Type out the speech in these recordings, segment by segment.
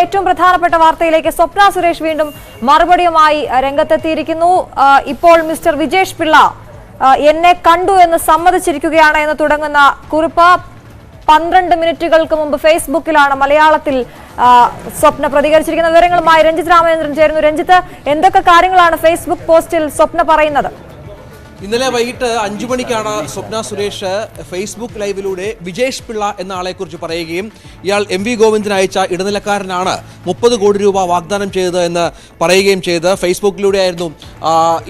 ഏറ്റവും പ്രധാനപ്പെട്ട വാർത്തയിലേക്ക് സ്വപ്ന സുരേഷ് വീണ്ടും മറുപടിയുമായി രംഗത്തെത്തിയിരിക്കുന്നു. ഇപ്പോൾ മിസ്റ്റർ വിജേഷ് പിള്ള എന്നെ കണ്ടു എന്ന് സമ്മതിച്ചിരിക്കുകയാണ് എന്ന് തുടങ്ങുന്ന കുറിപ്പ് 12 മിനിറ്റുകൾക്ക് മുമ്പ് ഫേസ്ബുക്കിലാണ് മലയാളത്തിൽ സ്വപ്ന പ്രതികരിച്ചിരിക്കുന്ന. വിവരങ്ങളുമായി രഞ്ജിത്ത് രാമചന്ദ്രൻ ചേരുന്നു. രഞ്ജിത്ത്, എന്തൊക്കെ കാര്യങ്ങളാണ് ഫേസ്ബുക്ക് പോസ്റ്റിൽ സ്വപ്ന പറയുന്നത്? ഇന്നലെ വൈകിട്ട് 5 മണിക്കാണ് സ്വപ്ന സുരേഷ് ഫേസ്ബുക്ക് ലൈവിലൂടെ വിജേഷ് പിള്ള എന്ന ആളെക്കുറിച്ച് പറയുകയും ഇയാൾ MV ഗോവിന്ദൻ അയച്ച ഇടനിലക്കാരനാണ് 30 കോടി രൂപ വാഗ്ദാനം ചെയ്തത് എന്ന് പറയുകയും ചെയ്ത് ഫേസ്ബുക്കിലൂടെയായിരുന്നു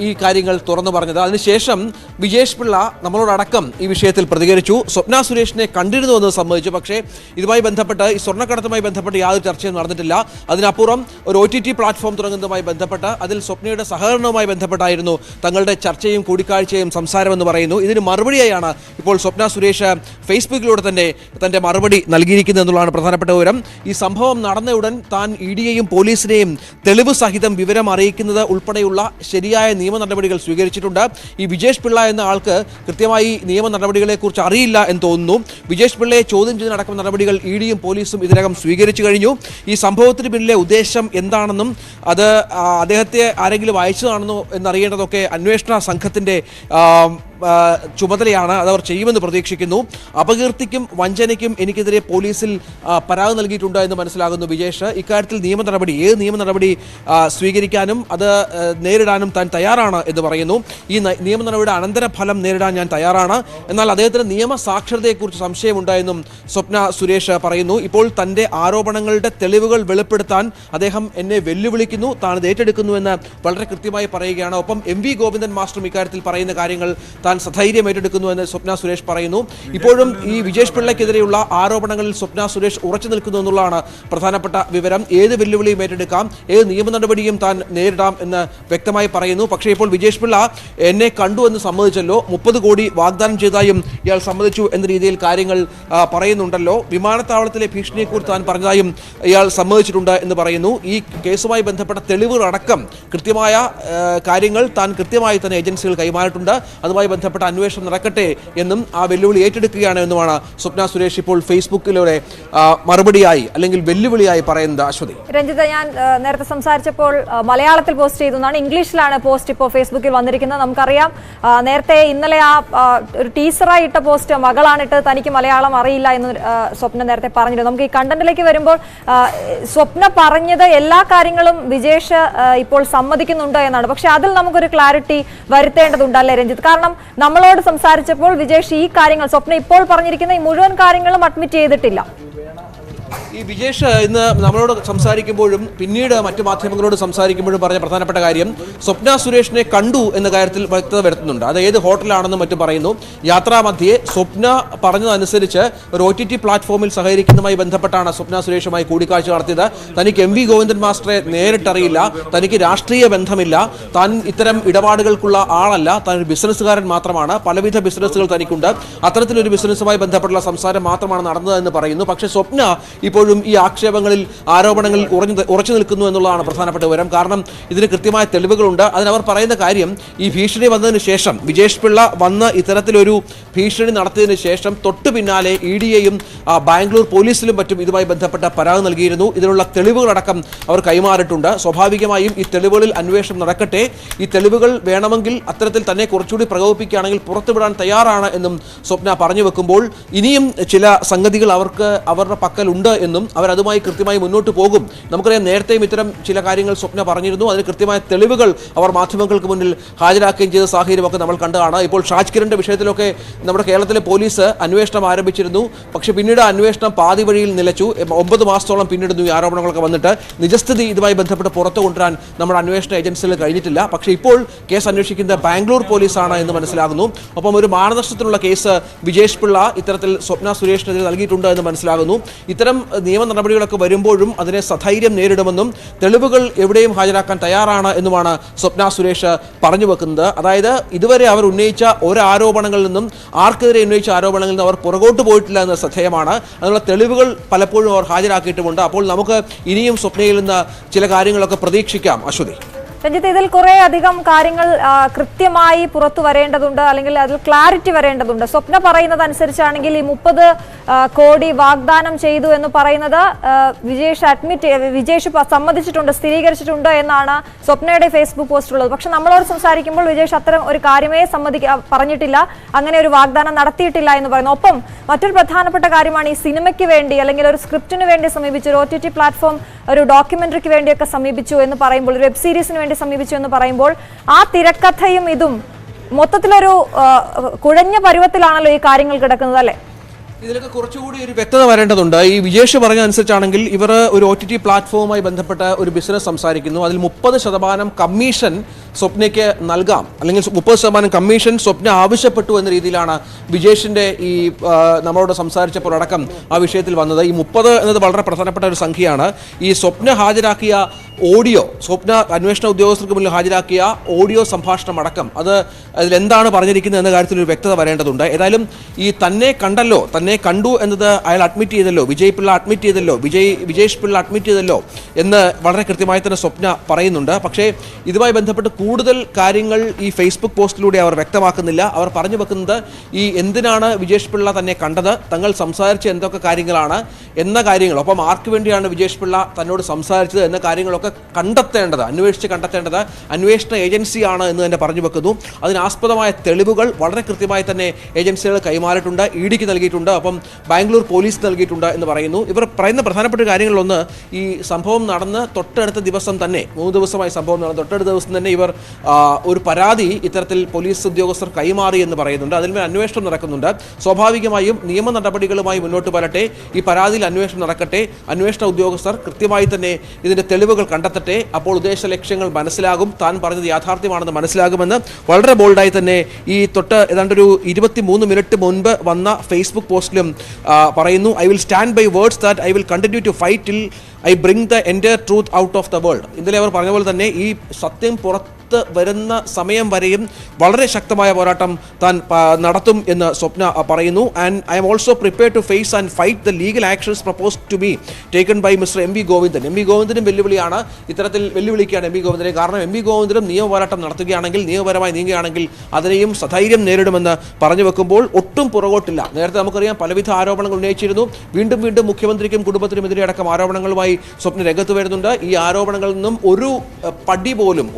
ഈ കാര്യങ്ങൾ തുറന്നു പറഞ്ഞത്. അതിനുശേഷം വിജേഷ് പിള്ള നമ്മളോടക്കം ഈ വിഷയത്തിൽ പ്രതികരിച്ചു. സ്വപ്ന സുരേഷിനെ കണ്ടിരുന്നു എന്ന് സമ്മതിച്ചു. പക്ഷേ ഇതുമായി ബന്ധപ്പെട്ട് ഈ സ്വർണ്ണക്കടത്തുമായി ബന്ധപ്പെട്ട് യാതൊരു ചർച്ചയും നടന്നിട്ടില്ല. അതിനപ്പുറം ഒരു OTT പ്ലാറ്റ്ഫോം തുടങ്ങുന്നതുമായി ബന്ധപ്പെട്ട് അതിൽ സ്വപ്നയുടെ സഹകരണവുമായി ബന്ധപ്പെട്ടായിരുന്നു തങ്ങളുടെ ചർച്ചയും കൂടിക്കാഴ്ചയും സംസാരമെന്ന് പറയുന്നു. ഇതിന് മറുപടിയായാണ് ഇപ്പോൾ സ്വപ്ന സുരേഷ് ഫേസ്ബുക്കിലൂടെ തന്നെ തന്റെ മറുപടി നൽകിയിരിക്കുന്നത് എന്നുള്ളതാണ് പ്രധാനപ്പെട്ട വിവരം. ഈ സംഭവം നടന്ന ഉടൻ താൻ EDയെയും പോലീസിനെയും തെളിവ് സഹിതം വിവരം അറിയിക്കുന്നത് ഉൾപ്പെടെയുള്ള ശരിയായ നിയമ നടപടികൾ സ്വീകരിച്ചിട്ടുണ്ട്. ഈ വിജേഷ് പിള്ള എന്ന ആൾക്ക് കൃത്യമായി നിയമ നടപടികളെക്കുറിച്ച് അറിയില്ല എന്ന് തോന്നുന്നു. വിജേഷ് പിള്ളയെ ചോദ്യം ചെയ്തടക്കം നടപടികൾ EDയും പോലീസും ഇതിനകം സ്വീകരിച്ചു കഴിഞ്ഞു. ഈ സംഭവത്തിന് പിന്നിലെ ഉദ്ദേശം എന്താണെന്നും അത് അദ്ദേഹത്തെ ആരെങ്കിലും അയച്ചതാണെന്നോ എന്നറിയേണ്ടതൊക്കെ അന്വേഷണ സംഘത്തിന്റെ ചുമതലയാണ്. അതവർ ചെയ്യുമെന്ന് പ്രതീക്ഷിക്കുന്നു. അപകീർത്തിക്കും വഞ്ചനയ്ക്കും എനിക്കെതിരെ പോലീസിൽ പരാതി നൽകിയിട്ടുണ്ട് എന്ന് മനസ്സിലാകുന്നു വിജേഷ്. ഇക്കാര്യത്തിൽ ഏത് നിയമ നടപടി സ്വീകരിക്കാനും അത് നേരിടാനും താൻ തയ്യാറാണ് എന്ന് പറയുന്നു. ഈ നിയമ നടപടിയുടെ അനന്തരഫലം നേരിടാൻ ഞാൻ തയ്യാറാണ്. എന്നാൽ അദ്ദേഹത്തിന് നിയമ സാക്ഷരതയെക്കുറിച്ച് സംശയമുണ്ടായെന്നും സ്വപ്ന സുരേഷ് പറയുന്നു. ഇപ്പോൾ തൻ്റെ ആരോപണങ്ങളുടെ തെളിവുകൾ വെളിപ്പെടുത്താൻ അദ്ദേഹം എന്നെ വെല്ലുവിളിക്കുന്നു, താൻ ഇത് ഏറ്റെടുക്കുന്നു എന്ന് വളരെ കൃത്യമായി പറയുകയാണ്. ഒപ്പം MV ഗോവിന്ദൻ മാസ്റ്ററും ഇക്കാര്യത്തിൽ പറയുന്ന കാര്യങ്ങൾ താൻ സധൈര്യം ഏറ്റെടുക്കുന്നു എന്ന് സ്വപ്ന സുരേഷ് പറയുന്നു. ഇപ്പോഴും ഈ വിജേഷ് പിള്ളയ്ക്കെതിരെയുള്ള ആരോപണങ്ങളിൽ സ്വപ്ന സുരേഷ് ഉറച്ചു നിൽക്കുന്നു എന്നുള്ളതാണ് പ്രധാനപ്പെട്ട വിവരം. ഏത് വെല്ലുവിളിയും ഏറ്റെടുക്കാം, ഏത് നിയമ നടപടിയും താൻ നേരിടാം എന്ന് വ്യക്തമായി പറയുന്നു. പക്ഷേ ഇപ്പോൾ വിജേഷ് പിള്ള എന്നെ കണ്ടു എന്ന് സമ്മതിച്ചല്ലോ, 30 കോടി വാഗ്ദാനം ചെയ്തതായും ഇയാൾ സമ്മതിച്ചു എന്ന രീതിയിൽ കാര്യങ്ങൾ പറയുന്നുണ്ടല്ലോ. വിമാനത്താവളത്തിലെ ഭീഷണിയെക്കുറിച്ച് താൻ പറഞ്ഞതായും ഇയാൾ സമ്മതിച്ചിട്ടുണ്ട് എന്ന് പറയുന്നു. ഈ കേസുമായി ബന്ധപ്പെട്ട തെളിവുകളടക്കം കൃത്യമായ കാര്യങ്ങൾ താൻ കൃത്യമായി തന്നെ ഏജൻസികൾ കൈമാറിയിട്ടുണ്ട്. അതുമായി ബന്ധപ്പെട്ട അന്വേഷണം നടക്കട്ടെ എന്നും ആ വെല്ലുവിളി ഏറ്റെടുക്കുകയാണ് എന്നുമാണ് സ്വപ്ന സുരേഷ് ഇപ്പോൾ ഫേസ്ബുക്കിലൂടെ മറുപടിയായി അല്ലെങ്കിൽ വെല്ലുവിളിയായി പറയുന്നത്. അശ്വതി, രഞ്ജിത്ത്, ഞാൻ നേരത്തെ സംസാരിച്ചപ്പോൾ മലയാളത്തിൽ പോസ്റ്റ് ചെയ്തതാണ്, ഇംഗ്ലീഷിലാണ് പോസ്റ്റ് ഇപ്പോൾ ഫേസ്ബുക്കിൽ വന്നിരിക്കുന്നത്. നമുക്കറിയാം നേരത്തെ ഇന്നലെ ഒരു ടീസറായി ഇട്ട പോസ്റ്റ് മകളാണിട്ട്, തനിക്ക് മലയാളം അറിയില്ല എന്ന് സ്വപ്ന നേരത്തെ പറഞ്ഞിരുന്നു. നമുക്ക് ഈ കണ്ടന്റിലേക്ക് വരുമ്പോൾ സ്വപ്ന പറഞ്ഞത് എല്ലാ കാര്യങ്ങളും വിജേഷ് ഇപ്പോൾ സമ്മതിക്കുന്നുണ്ട് എന്നാണ്. പക്ഷെ അതിൽ നമുക്കൊരു ക്ലാരിറ്റി വരുത്തേണ്ടതുണ്ടല്ലേ രഞ്ജിത്ത്? കാരണം നമ്മളോട് സംസാരിച്ചപ്പോൾ വിജേഷ് ഈ കാര്യങ്ങൾ സ്വപ്ന ഇപ്പോൾ പറഞ്ഞിരിക്കുന്ന ഈ മുഴുവൻ കാര്യങ്ങളും അഡ്മിറ്റ് ചെയ്തിട്ടില്ല. ഈ വിജേഷ് ഇന്ന് നമ്മളോട് സംസാരിക്കുമ്പോഴും പിന്നീട് മറ്റു മാധ്യമങ്ങളോട് സംസാരിക്കുമ്പോഴും പറഞ്ഞ പ്രധാനപ്പെട്ട കാര്യം സ്വപ്ന സുരേഷിനെ കണ്ടു എന്ന കാര്യത്തിൽ വ്യക്തത വരുത്തുന്നുണ്ട്. അത് ഏത് ഹോട്ടലാണെന്നും മറ്റും പറയുന്നു. യാത്രാമധ്യേ സ്വപ്ന പറഞ്ഞതനുസരിച്ച് ഒരു OTT പ്ലാറ്റ്ഫോമിൽ സഹകരിക്കുന്നതുമായി ബന്ധപ്പെട്ടാണ് സ്വപ്ന സുരേഷുമായി കൂടിക്കാഴ്ച നടത്തിയത്. തനിക്ക് MV ഗോവിന്ദൻ മാസ്റ്ററെ നേരിട്ടറിയില്ല, തനിക്ക് രാഷ്ട്രീയ ബന്ധമില്ല, താൻ ഇത്തരം ഇടപാടുകൾക്കുള്ള ആളല്ല, താൻ ഒരു ബിസിനസ്സുകാരൻ മാത്രമാണ്, പലവിധ ബിസിനസ്സുകൾ തനിക്കുണ്ട്, അത്തരത്തിലൊരു ബിസിനസ്സുമായി ബന്ധപ്പെട്ടുള്ള സംസാരം മാത്രമാണ് നടന്നതെന്ന് പറയുന്നു. പക്ഷേ സ്വപ്ന ഇപ്പോഴും ഈ ആരോപണങ്ങളിൽ ഉറച്ചു നിൽക്കുന്നു എന്നുള്ളതാണ് പ്രധാനപ്പെട്ട വിവരം. കാരണം ഇതിന് കൃത്യമായ തെളിവുകളുണ്ട്. അതിനവർ പറയുന്ന കാര്യം, ഈ ഭീഷണി വന്നതിന് ശേഷം വിജേഷ് പിള്ള വന്ന് ഇത്തരത്തിലൊരു ഭീഷണി നടത്തിയതിനു ശേഷം തൊട്ടു പിന്നാലെ EDയെയും ബാംഗ്ലൂർ പോലീസിലും മറ്റും ഇതുമായി ബന്ധപ്പെട്ട പരാതി നൽകിയിരുന്നു. ഇതിനുള്ള തെളിവുകളടക്കം അവർ കൈമാറിയിട്ടുണ്ട്. സ്വാഭാവികമായും ഈ തെളിവുകളിൽ അന്വേഷണം നടക്കട്ടെ. ഈ തെളിവുകൾ വേണമെങ്കിൽ അത്തരത്തിൽ തന്നെ കുറച്ചുകൂടി പ്രകോപിപ്പിക്കുകയാണെങ്കിൽ പുറത്തുവിടാൻ തയ്യാറാണ് എന്നും സ്വപ്ന പറഞ്ഞു വെക്കുമ്പോൾ ഇനിയും ചില സംഗതികൾ അവരുടെ പക്കലുണ്ട് എന്നും അവരതുമായി കൃത്യമായി മുന്നോട്ട് പോകും. നമുക്കറിയാം നേരത്തെയും ഇത്തരം ചില കാര്യങ്ങൾ സ്വപ്ന പറഞ്ഞിരുന്നു. അതിന് കൃത്യമായ തെളിവുകൾ അവർ മാധ്യമങ്ങൾക്ക് മുന്നിൽ ഹാജരാക്കുകയും ചെയ്ത സാഹചര്യമൊക്കെ നമ്മൾ കണ്ടതാണ്. ഇപ്പോൾ ഷാജ് കിരണിന്റെ വിഷയത്തിലൊക്കെ നമ്മുടെ കേരളത്തിലെ പോലീസ് അന്വേഷണം ആരംഭിച്ചിരുന്നു. പക്ഷേ പിന്നീട് അന്വേഷണം പാതി വഴിയിൽ നിലച്ചു. 9 മാസത്തോളം പിന്നിടുന്നു ഈ ആരോപണങ്ങളൊക്കെ വന്നിട്ട്. നിജസ്ഥിതി ഇതുമായി ബന്ധപ്പെട്ട് പുറത്തു കൊണ്ടുവരാൻ നമ്മുടെ അന്വേഷണ ഏജൻസികൾ കഴിഞ്ഞിട്ടില്ല. പക്ഷേ ഇപ്പോൾ കേസ് അന്വേഷിക്കുന്നത് ബാംഗ്ലൂർ പോലീസാണ് എന്ന് മനസ്സിലാകുന്നു. ഒപ്പം ഒരു മാനനഷ്ടത്തിനുള്ള കേസ് വിജേഷ് പിള്ള ഇത്തരത്തിൽ സ്വപ്ന സുരേഷിനെതിരെ നൽകിയിട്ടുണ്ട് എന്ന് മനസ്സിലാകുന്നു. ഇത്തരം നിയമ നടപടികളൊക്കെ വരുമ്പോഴും അതിനെ സധൈര്യം നേരിടുമെന്നും തെളിവുകൾ എവിടെയും ഹാജരാക്കാൻ തയ്യാറാണ് എന്നുമാണ് സ്വപ്ന സുരേഷ് പറഞ്ഞു വെക്കുന്നത്. അതായത് ഇതുവരെ അവർ ഉന്നയിച്ച ആരോപണങ്ങളിൽ നിന്നും ആർക്കെതിരെ ഉന്നയിച്ച ആരോപണങ്ങളിൽ നിന്നും അവർ പുറകോട്ട് പോയിട്ടില്ല എന്ന ശ്രദ്ധേയമാണ്. അതിനുള്ള തെളിവുകൾ പലപ്പോഴും അവർ ഹാജരാക്കിയിട്ടുമുണ്ട്. അപ്പോൾ നമുക്ക് ഇനിയും സ്വപ്നയിൽ നിന്ന് ചില കാര്യങ്ങളൊക്കെ പ്രതീക്ഷിക്കാം. അശ്വതി. രഞ്ജിത്ത്, ഇതിൽ കുറെ അധികം കാര്യങ്ങൾ കൃത്യമായി പുറത്തു വരേണ്ടതുണ്ട്, അല്ലെങ്കിൽ അതിൽ ക്ലാരിറ്റി വരേണ്ടതുണ്ട്. സ്വപ്ന പറയുന്നത് അനുസരിച്ചാണെങ്കിൽ ഈ 30 കോടി വാഗ്ദാനം ചെയ്തു എന്ന് പറയുന്നത് വിജേഷ് സമ്മതിച്ചിട്ടുണ്ട്, സ്ഥിരീകരിച്ചിട്ടുണ്ട് എന്നാണ് സ്വപ്നയുടെ ഫേസ്ബുക്ക് പോസ്റ്റിലുള്ളത്. പക്ഷെ നമ്മളോട് സംസാരിക്കുമ്പോൾ വിജേഷ് അത്തരം ഒരു കാര്യമേ പറഞ്ഞിട്ടില്ല, അങ്ങനെ ഒരു വാഗ്ദാനം നടത്തിയിട്ടില്ല എന്ന് പറയുന്നു. ഒപ്പം മറ്റൊരു പ്രധാനപ്പെട്ട കാര്യമാണ് ഈ സിനിമയ്ക്ക് വേണ്ടി അല്ലെങ്കിൽ ഒരു സ്ക്രിപ്റ്റിന് വേണ്ടി സമീപിച്ചു, ഒരു OTT പ്ലാറ്റ്ഫോം ഒരു ഡോക്യുമെന്ററിക്ക് വേണ്ടിയൊക്കെ സമീപിച്ചു എന്ന് പറയുമ്പോൾ, ഒരു വെബ് സീരീസിന് വേണ്ടി സമീപിച്ചു എന്ന് പറയുമ്പോൾ ആ തിരക്കഥയും ഇതും മൊത്തത്തിലൊരു കുഴഞ്ഞ പരുവത്തിലാണല്ലോ ഈ കാര്യങ്ങൾ കിടക്കുന്നത്, അല്ലെ? ഇതിലൊക്കെ കുറച്ചുകൂടി ഒരു വ്യക്തത വരേണ്ടതുണ്ട്. ഈ വിജേഷ് പറഞ്ഞ അനുസരിച്ചാണെങ്കിൽ ഇവർ ഒരു OTT പ്ലാറ്റ്ഫോമുമായി ബന്ധപ്പെട്ട ഒരു ബിസിനസ് സംസാരിക്കുന്നു. അതിൽ 30% കമ്മീഷൻ സ്വപ്നയ്ക്ക് നൽകാം, അല്ലെങ്കിൽ 30% കമ്മീഷൻ സ്വപ്ന ആവശ്യപ്പെട്ടു എന്ന രീതിയിലാണ് വിജേഷിന്റെ ഈ നമ്മളോട് സംസാരിച്ചപ്പോൾ അടക്കം ആ വിഷയത്തിൽ വന്നത്. ഈ 30 എന്നത് വളരെ പ്രധാനപ്പെട്ട ഒരു സംഖ്യയാണ്. ഈ സ്വപ്ന ഹാജരാക്കിയ ഓഡിയോ, സ്വപ്ന അന്വേഷണ ഉദ്യോഗസ്ഥർക്ക് മുന്നിൽ ഹാജരാക്കിയ ഓഡിയോ സംഭാഷണം അടക്കം അതിലെന്താണ് പറഞ്ഞിരിക്കുന്നത് എന്ന കാര്യത്തിൽ ഒരു വ്യക്തത വരേണ്ടതുണ്ട്. ഏതായാലും ഈ തന്നെ കണ്ടല്ലോ, തന്നെ കണ്ടു എന്നത് അയാൾ അഡ്മിറ്റ് ചെയ്തല്ലോ, വിജയ് പിള്ള അഡ്മിറ്റ് ചെയ്തല്ലോ, വിജേഷ് പിള്ള അഡ്മിറ്റ് ചെയ്തല്ലോ എന്ന് വളരെ കൃത്യമായി തന്നെ സ്വപ്ന പറയുന്നുണ്ട്. പക്ഷേ ഇതുമായി ബന്ധപ്പെട്ട് കൂടുതൽ കാര്യങ്ങൾ ഈ ഫേസ്ബുക്ക് പോസ്റ്റിലൂടെ അവർ വ്യക്തമാക്കുന്നില്ല. അവർ പറഞ്ഞു വെക്കുന്നത് ഈ എന്തിനാണ് വിജേഷ് പിള്ള തന്നെ കണ്ടത്, തങ്ങൾ സംസാരിച്ച എന്തൊക്കെ കാര്യങ്ങളാണ് എന്ന കാര്യങ്ങൾ, ഒപ്പം ആർക്ക് വേണ്ടിയാണ് വിജേഷ് പിള്ള തന്നോട് സംസാരിച്ചത് എന്ന കാര്യങ്ങളൊക്കെ അന്വേഷിച്ച് കണ്ടെത്തേണ്ടത് അന്വേഷണ ഏജൻസിയാണ് എന്ന് തന്നെ പറഞ്ഞു വെക്കുന്നു. അതിനാസ്പദമായ തെളിവുകൾ വളരെ കൃത്യമായി തന്നെ ഏജൻസികൾ കൈമാറിയിട്ടുണ്ട്, ഇഡിക്ക് നൽകിയിട്ടുണ്ട്, അപ്പം ബാംഗ്ലൂർ പോലീസ് നൽകിയിട്ടുണ്ട് എന്ന് പറയുന്നു. ഇവർ പറയുന്ന പ്രധാനപ്പെട്ട കാര്യങ്ങളിലൊന്ന്, ഈ സംഭവം നടന്ന് തൊട്ടടുത്ത ദിവസം തന്നെ, 3 ദിവസമായി സംഭവം നടന്ന് തൊട്ടടുത്ത ദിവസം തന്നെ ഇവർ ഒരു പരാതി ഇത്തരത്തിൽ പോലീസ് ഉദ്യോഗസ്ഥർ കൈമാറി എന്ന് പറയുന്നുണ്ട്. അതിന്മേൽ അന്വേഷണം നടക്കുന്നുണ്ട്. സ്വാഭാവികമായും നിയമ നടപടികളുമായി മുന്നോട്ട് വരട്ടെ, ഈ പരാതിയിൽ അന്വേഷണം നടക്കട്ടെ, അന്വേഷണ ഉദ്യോഗസ്ഥർ കൃത്യമായി തന്നെ ഇതിന്റെ തെളിവുകൾ കണ്ടെത്തട്ടെ, അപ്പോൾ ഉദ്ദേശ ലക്ഷ്യങ്ങൾ മനസ്സിലാകും, താൻ പറഞ്ഞത് യാഥാർത്ഥ്യമാണെന്ന് മനസ്സിലാകുമെന്ന് വളരെ ബോൾഡായി തന്നെ ഈ ഏതാണ്ടൊരു 23 മിനിറ്റ് മുൻപ് വന്ന ഫേസ്ബുക്ക് പോസ്റ്റിലും പറയുന്നു. I will stand by words that I will continue to fight till I bring the entire truth out of the world. ഇന്നലെ അവർ പറഞ്ഞ പോലെ തന്നെ ഈ സത്യം പുറത്ത് വരുന്ന സമയം വരെയും വളരെ ശക്തമായ പോരാട്ടം താൻ നടത്തും എന്ന് സ്വപ്ന പറയുന്നു. And I'm also prepare to face and fight the legal actions proposed to be taken by mister M V Govindan. M V ഗോവിന്ദനും വെല്ലുവിളിയാണ്, ഇത്തരത്തിൽ വെല്ലുവിളിക്കുകയാണ് എം വി ഗോവിന്ദനെ. കാരണം എം വി ഗോവിന്ദനും നിയമപോരാട്ടം നടത്തുകയാണെങ്കിൽ, നിയമപരമായി നീങ്ങുകയാണെങ്കിൽ അതിനെയും സധൈര്യം നേരിടുമെന്ന് പറഞ്ഞു വെക്കുമ്പോൾ ഒട്ടും പുറകോട്ടില്ല. നേരത്തെ നമുക്കറിയാം പലവിധ ആരോപണങ്ങൾ ഉന്നയിച്ചിരുന്നു. വീണ്ടും മുഖ്യമന്ത്രിക്കും കുടുംബത്തിനും എതിരെ അടക്കം ആരോപണങ്ങളുമായി സ്വപ്ന രംഗത്ത് വരുന്നുണ്ട്. ഈ ആരോപണങ്ങളിൽ നിന്നും ഒരു പടി പോലും,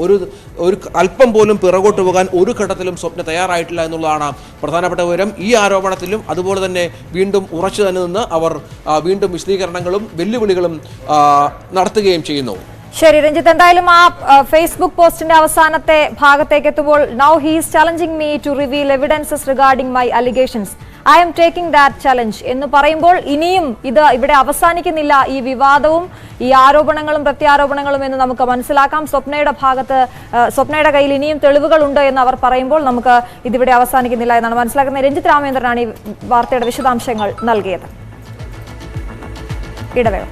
ഒരു അല്പം പോലും പിറകോട്ട് പോകാൻ ഒരു ഘട്ടത്തിലും സ്വപ്ന തയ്യാറായിട്ടില്ല എന്നുള്ളതാണ് പ്രധാനപ്പെട്ട വിവരം. ഈ ആരോപണത്തിലും അതുപോലെ തന്നെ വീണ്ടും ഉറച്ചു തന്നെ നിന്ന് അവർ വീണ്ടും വിശദീകരണങ്ങളും വെല്ലുവിളികളും നടത്തുകയും ചെയ്യുന്നു. ശരി രഞ്ജിത്ത്, എന്തായാലും ആ ഫേസ്ബുക്ക് പോസ്റ്റിന്റെ അവസാനത്തെ ഭാഗത്തേക്ക് എത്തുമ്പോൾ, now he is challenging me to reveal evidences regarding my allegations, I'm taking that challenge എന്ന് പറയുമ്പോൾ ഇനിയും ഇത് ഇവിടെ അവസാനിക്കുന്നില്ല, ഈ വിവാദവും ഈ ആരോപണങ്ങളും പ്രത്യാരോപണങ്ങളും എന്ന് നമുക്ക് മനസ്സിലാക്കാം. സ്വപ്നയുടെ കയ്യിൽ ഇനിയും തെളിവുകളുണ്ട് എന്ന് അവർ പറയുമ്പോൾ നമുക്ക് ഇതിവിടെ അവസാനിക്കുന്നില്ല എന്നാണ് മനസ്സിലാക്കുന്നത്. രഞ്ജിത്ത് രാമേന്ദ്രനാണ് ഈ വാർത്തയുടെ വിശദാംശങ്ങൾ നൽകിയത്. ഇടവേള.